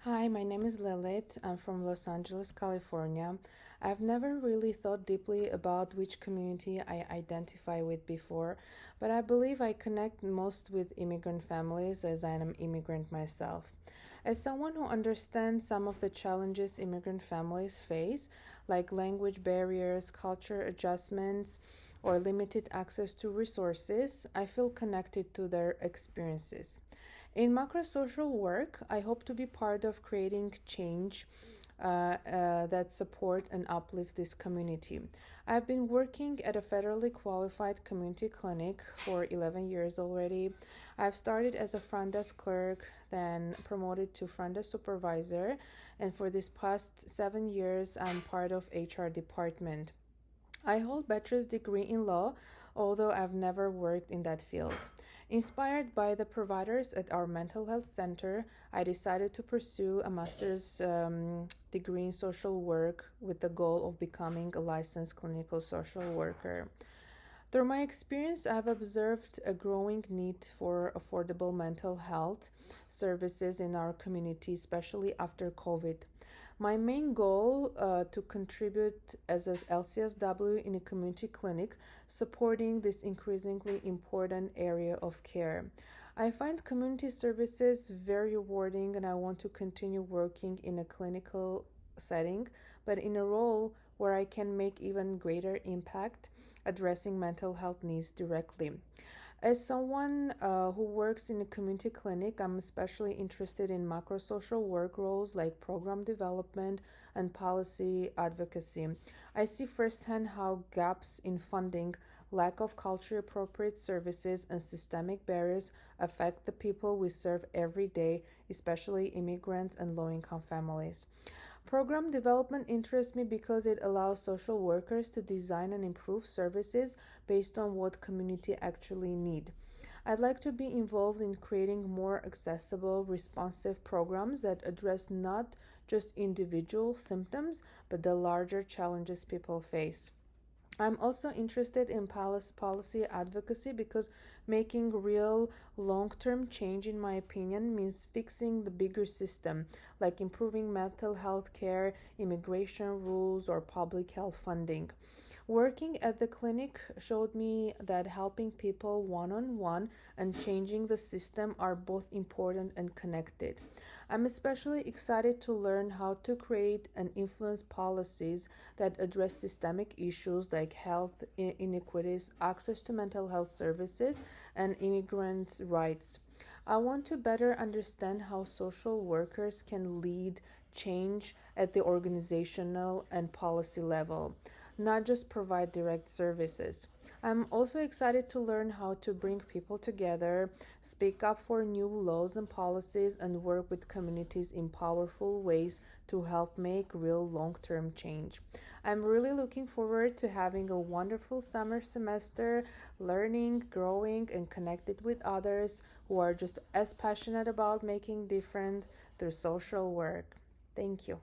Hi, my name is Lilith. I'm from Los Angeles, California. I've never really thought deeply about which community I identify with before, but I believe I connect most with immigrant families as I am an immigrant myself. As someone who understands some of the challenges immigrant families face, like language barriers, culture adjustments, or limited access to resources, I feel connected to their experiences. In macro social work, I hope to be part of creating change that support and uplift this community. I've been working at a federally qualified community clinic for 11 years already. I've started as a front desk clerk, then promoted to front desk supervisor, and for this past 7 years, I'm part of HR department. I hold bachelor's degree in law, although I've never worked in that field. Inspired by the providers at our mental health center, I decided to pursue a master's degree in social work with the goal of becoming a licensed clinical social worker. Through my experience, I've observed a growing need for affordable mental health services in our community, especially after COVID. My main goal to contribute as an LCSW in a community clinic, supporting this increasingly important area of care. I find community services very rewarding, and I want to continue working in a clinical setting, but in a role where I can make even greater impact addressing mental health needs directly. As someone who works in a community clinic, I'm especially interested in macro social work roles like program development and policy advocacy. I see firsthand how gaps in funding, lack of culture appropriate services, and systemic barriers affect the people we serve every day, especially immigrants and low income families. Program development interests me because it allows social workers to design and improve services based on what community actually need. I'd like to be involved in creating more accessible, responsive programs that address not just individual symptoms but the larger challenges people face. I'm also interested in policy advocacy because making real long term change, in my opinion, means fixing the bigger system, like improving mental health care, immigration rules, or public health funding. Working at the clinic showed me that helping people one on one and changing the system are both important and connected. I'm especially excited to learn how to create and influence policies that address systemic issues like health inequities, access to mental health services, and immigrants' rights. I want to better understand how social workers can lead change at the organizational and policy level, not just provide direct services. I'm also excited to learn how to bring people together, speak up for new laws and policies, and work with communities in powerful ways to help make real long term change. I'm really looking forward to having a wonderful summer semester, learning, growing, and connected with others who are just as passionate about making difference through social work. Thank you.